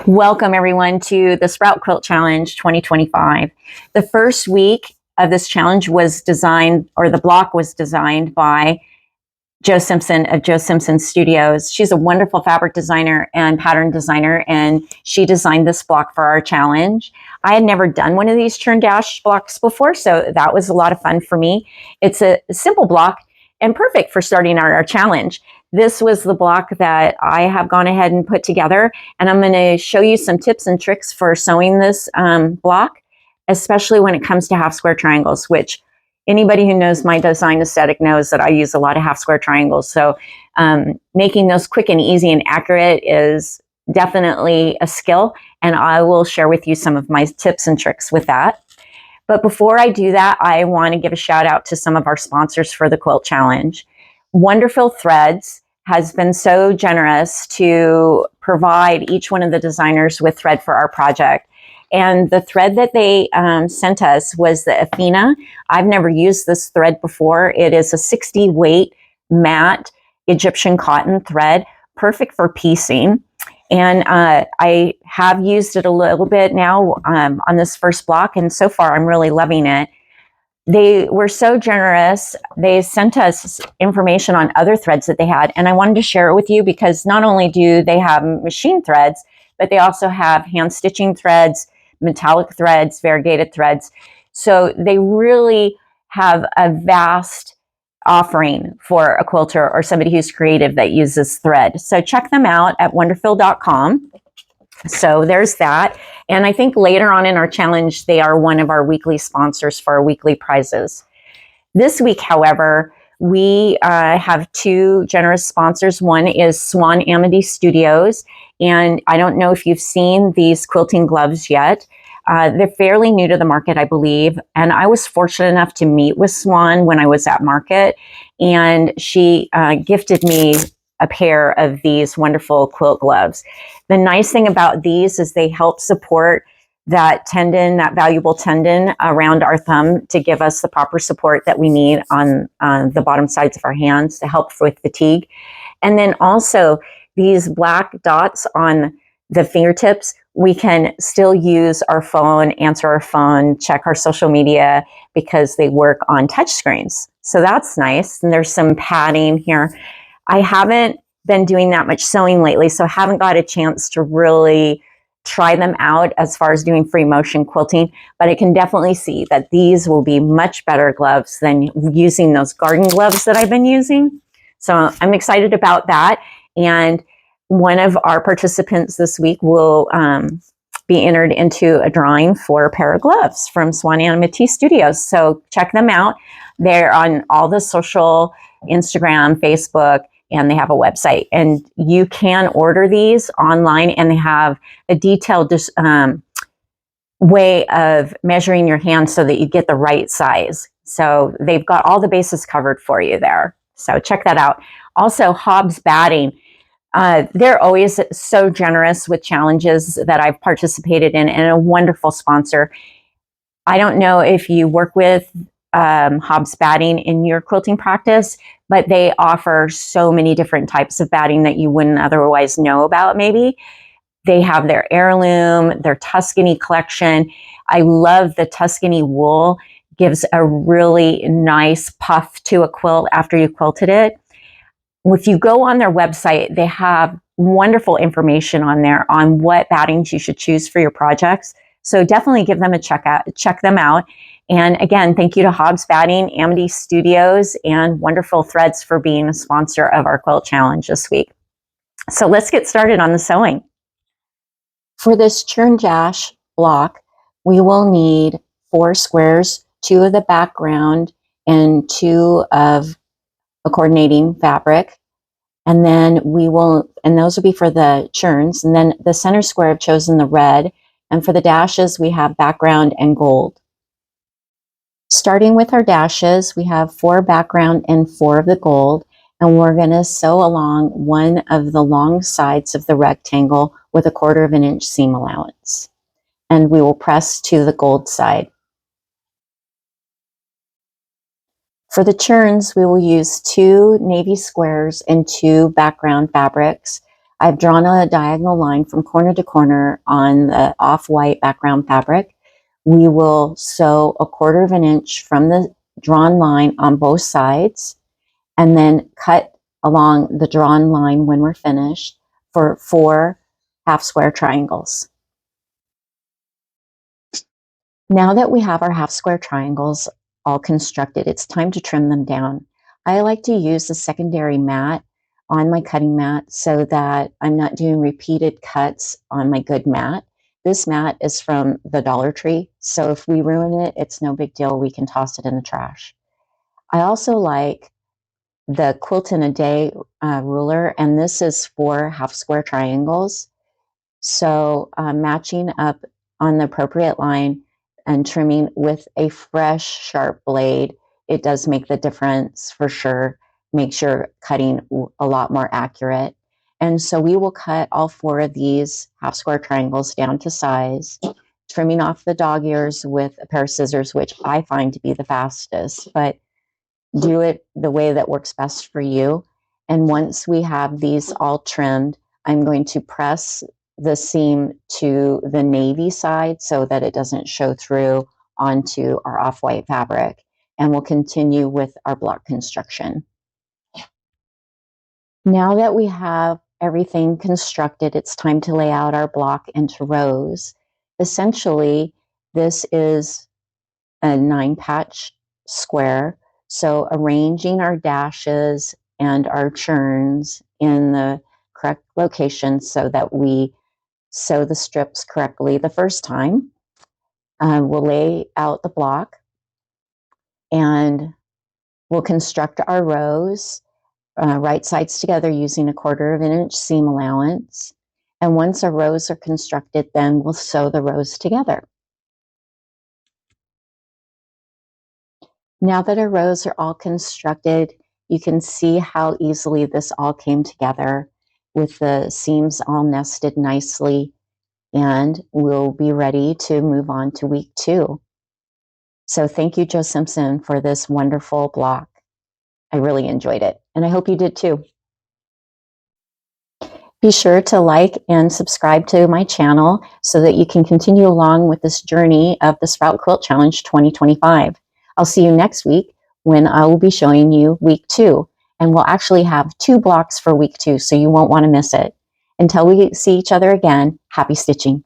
Welcome everyone to the Sprout Quilt Challenge 2025. The first week of this challenge was designed, or the block was designed by Jo Simpson of Jo Simpson Studios. She's a wonderful fabric designer and pattern designer, and she designed this block for our challenge. I had never done one of these Churn Dash blocks before, so that was a lot of fun for me. It's a simple block and perfect for starting our challenge. This was the block that I have gone ahead and put together, and I'm going to show you some tips and tricks for sewing this block, especially when it comes to half square triangles, which anybody who knows my design aesthetic knows that I use a lot of half square triangles. So making those quick and easy and accurate is definitely a skill, and I will share with you some of my tips and tricks with that. But before I do that, I want to give a shout out to some of our sponsors for the Quilt Challenge. Wonderful Threads has been so generous to provide each one of the designers with thread for our project. And the thread that they sent us was the Athena. I've never used this thread before. It is a 60 weight matte Egyptian cotton thread, perfect for piecing. And I have used it a little bit now on this first block, and so far I'm really loving it. They were so generous. They sent us information on other threads that they had, and I wanted to share it with you because not only do they have machine threads, but they also have hand stitching threads, metallic threads, variegated threads. So they really have a vast offering for a quilter or somebody who's creative that uses thread. So check them out at wonderful.com. So there's that. And I think later on in our challenge, they are one of our weekly sponsors for our weekly prizes. This week, however, we have two generous sponsors. One is Swan Amity Studios. And I don't know if you've seen these quilting gloves yet. They're fairly new to the market, I believe. And I was fortunate enough to meet with Swan when I was at market. And she gifted me a pair of these wonderful quilt gloves. The nice thing about these is they help support that tendon, that valuable tendon around our thumb to give us the proper support that we need on the bottom sides of our hands to help with fatigue. And then also these black dots on the fingertips, we can still use our phone, answer our phone, check our social media because they work on touch screens. So that's nice. And there's some padding here. I haven't been doing that much sewing lately, so I haven't got a chance to really try them out as far as doing free motion quilting, but I can definitely see that these will be much better gloves than using those garden gloves that I've been using. So I'm excited about that. And one of our participants this week will be entered into a drawing for a pair of gloves from Swan Amity Studios. So check them out. They're on all the social, Instagram, Facebook, and they have a website. And you can order these online, and they have a detailed way of measuring your hand so that you get the right size. So they've got all the bases covered for you there. So check that out. Also, Hobbs Batting. They're always so generous with challenges that I've participated in, and a wonderful sponsor. I don't know if you work with Hobbs Batting in your quilting practice, but they offer so many different types of batting that you wouldn't otherwise know about maybe. They have their heirloom, their Tuscany collection. I love the Tuscany wool. Gives a really nice puff to a quilt after you quilted it. If you go on their website, they have wonderful information on there on what battings you should choose for your projects. So definitely give them a check them out. And again, thank you to Hobbs Batting, Amity Studios, and Wonderful Threads for being a sponsor of our quilt challenge this week. So let's get started on the sewing. For this Churn Dash block, we will need 4 squares, 2 of the background, and 2 of a coordinating fabric. And then those will be for the churns. And then the center square I've chosen the red. And for the dashes, we have background and gold. Starting with our dashes, we have 4 background and 4 of the gold, and we're going to sew along one of the long sides of the rectangle with a 1/4 inch seam allowance. And we will press to the gold side. For the churns, we will use 2 navy squares and 2 background fabrics. I've drawn a diagonal line from corner to corner on the off-white background fabric. We will sew 1/4 of an inch from the drawn line on both sides, and then cut along the drawn line when we're finished for 4 half square triangles. Now that we have our half square triangles all constructed, it's time to trim them down. I like to use the secondary mat on my cutting mat so that I'm not doing repeated cuts on my good mat. This mat is from the Dollar Tree, so if we ruin it, it's no big deal. We can toss it in the trash. I also like the Quilt in a Day ruler, and this is for half square triangles. So matching up on the appropriate line and trimming with a fresh, sharp blade, it does make the difference for sure. Makes your cutting a lot more accurate. And so we will cut all 4 of these half square triangles down to size, trimming off the dog ears with a pair of scissors, which I find to be the fastest, but do it the way that works best for you. And once we have these all trimmed, I'm going to press the seam to the navy side so that it doesn't show through onto our off-white fabric. And we'll continue with our block construction. Now that we have everything constructed, it's time to lay out our block into rows. Essentially, this is a 9-patch square. So arranging our dashes and our churns in the correct location so that we sew the strips correctly the first time. We'll lay out the block and we'll construct our rows, right sides together using 1/4 of an inch seam allowance. And once our rows are constructed, then we'll sew the rows together. Now that our rows are all constructed, you can see how easily this all came together with the seams all nested nicely, and we'll be ready to move on to week 2. So thank you, Jo Simpson, for this wonderful block. I really enjoyed it, and I hope you did too. Be sure to like and subscribe to my channel so that you can continue along with this journey of the Sprout Quilt Challenge 2025. I'll see you next week when I will be showing you week 2, and we'll actually have 2 blocks for week 2, so you won't want to miss it. Until we see each other again, happy stitching.